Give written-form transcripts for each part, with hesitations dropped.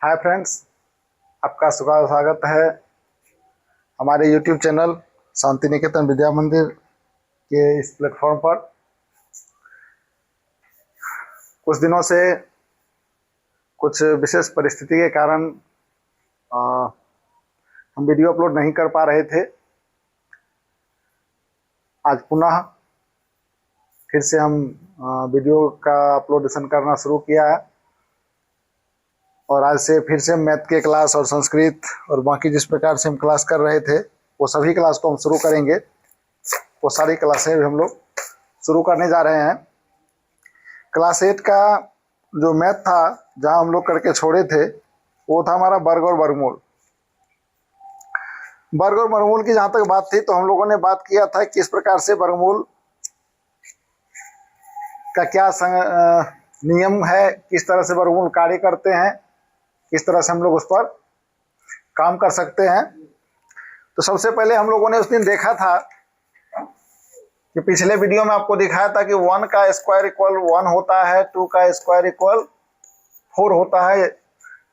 Hi friends, आपका स्वागत है हमारे यूट्यूब चैनल शांति निकेतन विद्या मंदिर के इस प्लेटफॉर्म पर। कुछ दिनों से कुछ विशेष परिस्थिति के कारण हम वीडियो अपलोड नहीं कर पा रहे थे। आज पुनः फिर से हम वीडियो का अपलोडेशन करना शुरू किया है और आज से फिर से मैथ के क्लास और संस्कृत और बाकी जिस प्रकार से हम क्लास कर रहे थे वो सभी क्लास को हम शुरू करेंगे। वो सारी क्लासें भी हम लोग शुरू करने जा रहे हैं। क्लास 8 का जो मैथ था, जहां हम लोग करके छोड़े थे, वो था हमारा वर्ग और वर्गमूल। वर्ग और वर्गमूल की जहां तक बात थी तो हम लोगों ने बात किया था किस प्रकार से वर्गमूल का क्या नियम है, किस तरह से वर्गमूल कार्य करते हैं, किस तरह से हम लोग उस पर काम कर सकते हैं। तो सबसे पहले हम लोगों ने उस दिन देखा था कि पिछले वीडियो में आपको दिखाया था कि 1 का स्क्वायर इक्वल 1 होता है, 2 का स्क्वायर इक्वल 4 होता है,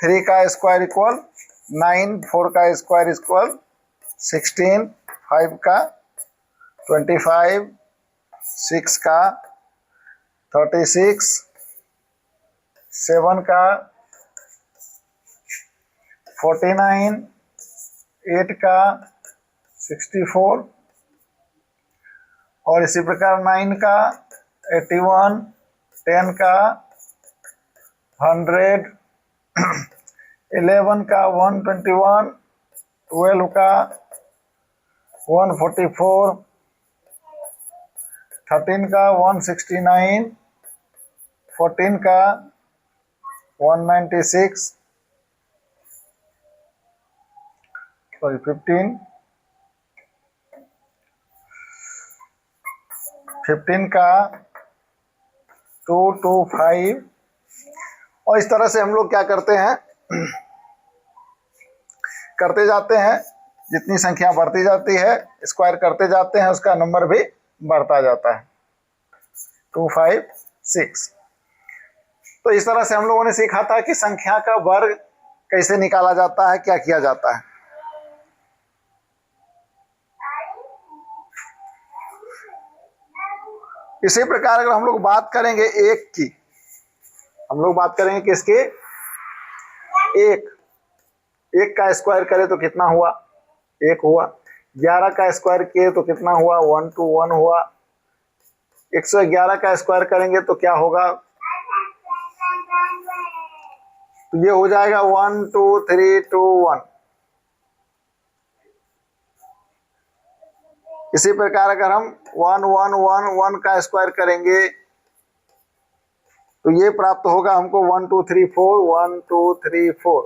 3 का स्क्वायर इक्वल 9, 4 का स्क्वायर इक्वल 16, 5 का 25, 6 का 36, 7 का 49, 8 का 64 और इसी प्रकार 9 का 81, 10 का 100, 11 का 121, 12 का 144, 13 का 169, 14 का 196, सॉरी 15 का 225 और इस तरह से हम लोग क्या करते हैं, करते जाते हैं। जितनी संख्या बढ़ती जाती है, स्क्वायर करते जाते हैं, उसका नंबर भी बढ़ता जाता है। 256। तो इस तरह से हम लोगों ने सीखा था कि संख्या का वर्ग कैसे निकाला जाता है, क्या किया जाता है। इसी प्रकार अगर हम लोग बात करेंगे एक की, हम लोग बात करेंगे किसकी, एक का स्क्वायर करें तो कितना हुआ, 1 हुआ। 11 का स्क्वायर किए तो कितना हुआ, 121 हुआ। 111 का स्क्वायर करेंगे तो क्या होगा, तो ये हो जाएगा 1 2 3 2 1। इसी प्रकार अगर हम 1 1 1 1 का स्क्वायर करेंगे तो ये प्राप्त होगा हमको 1 2 3 4 1 2 3 4।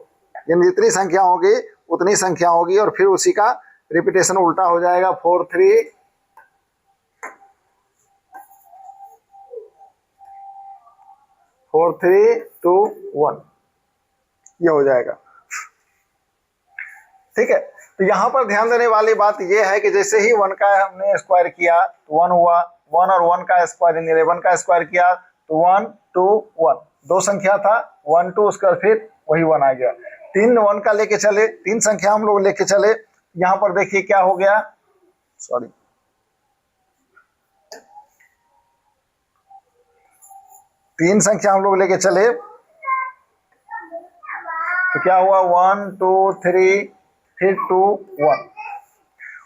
यानी जितनी संख्या होगी उतनी संख्या होगी और फिर उसी का रिपीटेशन उल्टा हो जाएगा, 4 3 4 3 2 1, ये हो जाएगा। ठीक है, तो यहां पर ध्यान देने वाली बात यह है कि जैसे ही 1 का हमने स्क्वायर किया तो 1 हुआ, 1 और 1 का स्क्वायर 11 का स्क्वायर किया तो 1 2 1, दो संख्या था, 1 2 उसका फिर वही 1 आ गया। 3 1 का लेके चले, 3 संख्या हम लोग लेके चले। यहां पर देखिए क्या हो गया, सॉरी 3 संख्या हम लोग लेके चले तो क्या हुआ, 1 2 3 फिर 2 1।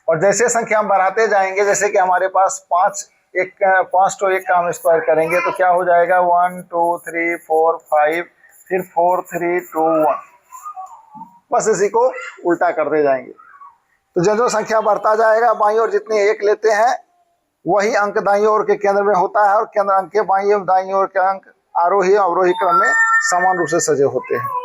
और जैसे संख्या हम बढ़ाते जाएंगे, जैसे कि हमारे पास 5 तो 1 का हम स्क्वायर करेंगे तो क्या हो जाएगा, 1 2 3 4 5 फिर 4 3 2 1। बस इसी को उल्टा करते जाएंगे। तो जो संख्या बढ़ता जाएगा, बाईं ओर जितने 1 लेते हैं वही अंक दाईं ओर के केंद्र में होता है और केंद्र अंक के बाईं और दाईं ओर के अंक आरोही अवरोही क्रम में समान रूप से सजे होते हैं।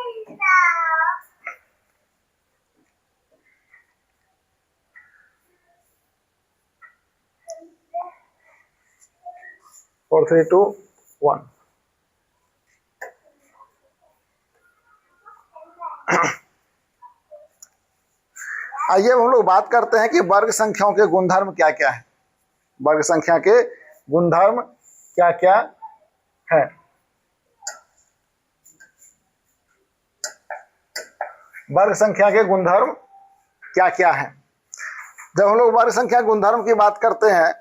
4 3 2 1। आइए हम लोग बात करते हैं कि वर्ग संख्याओं के गुणधर्म क्या क्या है। वर्ग संख्या के गुणधर्म क्या क्या है। वर्ग संख्या के गुणधर्म क्या क्या है। जब हम लोग वर्ग संख्या गुणधर्म की बात करते हैं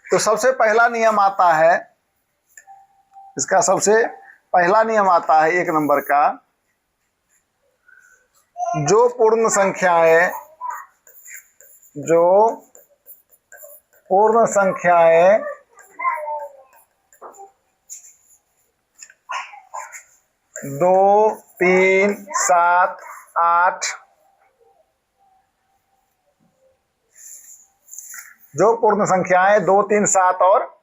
तो सबसे पहला नियम आता है, इसका सबसे पहला नियम आता है 1 नंबर का, जो पूर्ण संख्याएं दो, तीन, सात, आठ, जो पूर्ण संख्याएं 2, 3, 7 और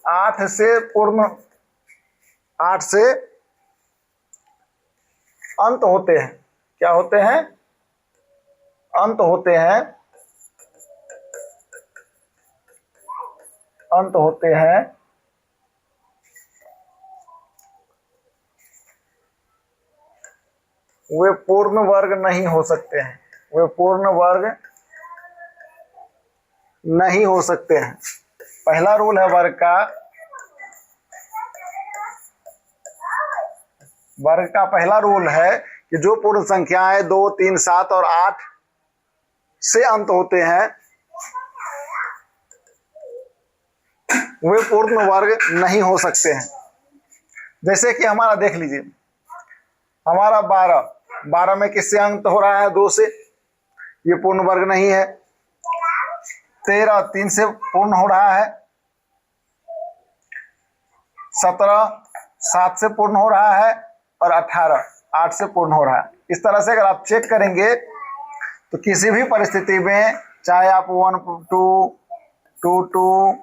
8 से अंत होते हैं। क्या होते हैं? अंत होते हैं। अंत होते हैं। वे पूर्ण वर्ग नहीं हो सकते हैं। वे पूर्ण वर्ग नहीं हो सकते हैं। पहला रूल है वर्ग का पहला रूल है कि जो पूर्ण संख्याएं 2, 3, 7 और 8 से अंत होते हैं वे पूर्ण वर्ग नहीं हो सकते हैं। जैसे कि हमारा देख लीजिए, हमारा 12 में किससे अंत हो रहा है? 2 से, ये पूर्ण वर्ग नहीं है। 13 3 से पूर्ण हो रहा है। 17 7 से पूर्ण हो रहा है और 18 8 से पूर्ण हो रहा है। इस तरह से अगर आप चेक करेंगे तो किसी भी परिस्थिति में, चाहे आप 1 2 2 2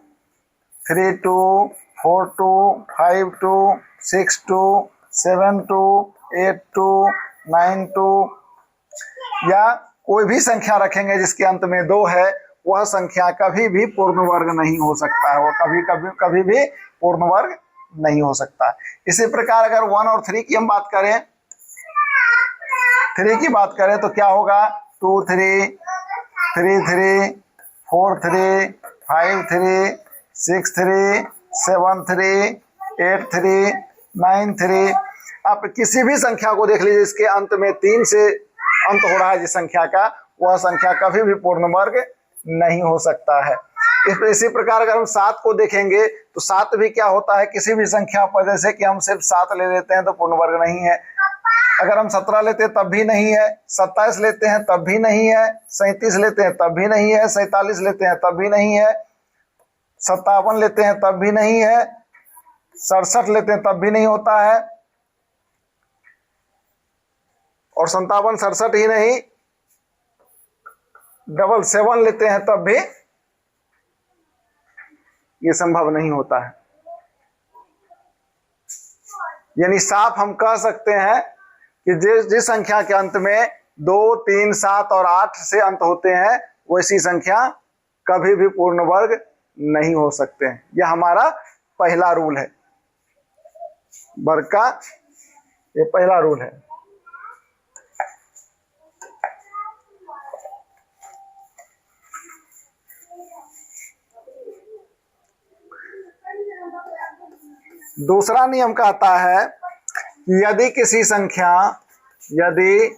3 2 4 2 5 2 6 2 7 2 8 2 9 2 या कोई भी संख्या रखेंगे जिसके अंत में 2 है, वह संख्या कभी भी पूर्ण वर्ग नहीं हो सकता है। वो कभी भी पूर्ण वर्ग नहीं हो सकता। इसी प्रकार अगर 1 और 3 की हम बात करें, 3 की बात करें तो क्या होगा? 2 3 3 3 4 3 5 3 6 3 7 3 8 3 9 3। आप किसी भी संख्या को देख लीजिए, इसके अंत में 3 से अंत हो रहा है जिस संख्या का, वह संख्या कभी भी पूर्ण वर्ग नहीं हो सकता है। इसी प्रकार अगर हम 7 को देखेंगे तो 7 भी क्या होता है? किसी भी संख्या पर, जैसे कि हम सिर्फ 7 ले लेते हैं तो पूर्ण वर्ग नहीं है। अगर हम 17 लेते हैं तब भी नहीं है, 27 लेते हैं तब भी नहीं है, 37 लेते हैं तब भी नहीं है, 47 लेते हैं तब भी नहीं है, 57 लेते हैं तब भी नहीं है, 67 लेते हैं तब भी नहीं होता है, और 57 67 ही नहीं, 777 लेते हैं तब भी ये संभव नहीं होता है। यानी साफ हम कह सकते हैं कि जिस संख्या के अंत में 2 3 7 और 8 से अंत होते हैं, वैसी संख्या कभी भी पूर्ण वर्ग नहीं हो सकते हैं। यह हमारा पहला रूल है, वर्ग का ये पहला रूल है। दूसरा नियम कहता है कि यदि किसी संख्या के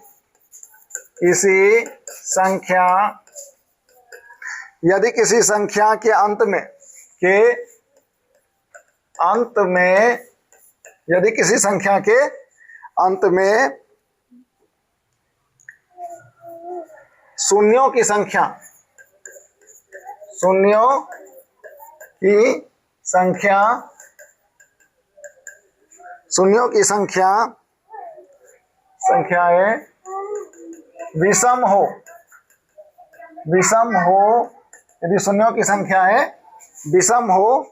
अंत में शून्यों की संख्याएं विषम हो, यदि शून्यों की संख्याएं विषम हो,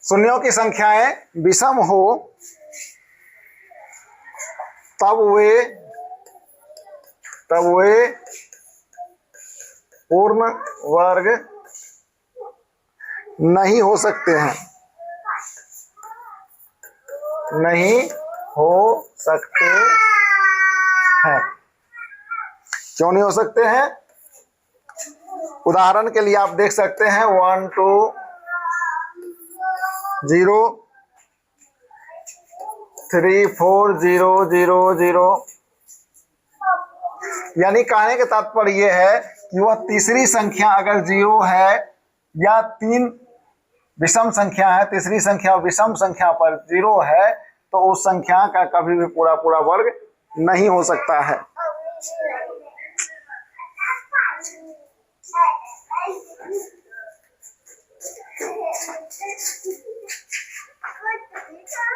शून्यों की संख्याएं विषम हो, तब वे पूर्ण वर्ग नहीं हो सकते हैं। क्यों नहीं हो सकते हैं? उदाहरण के लिए आप देख सकते हैं 1 2 0 3 4 0 0 0। यानी कहने का तात्पर्य यह है कि वह तीसरी संख्या अगर 0 है या 3 विषम संख्या है, तीसरी संख्या विषम संख्या पर 0 है तो उस संख्या का कभी भी पूरा पूरा वर्ग नहीं हो सकता है।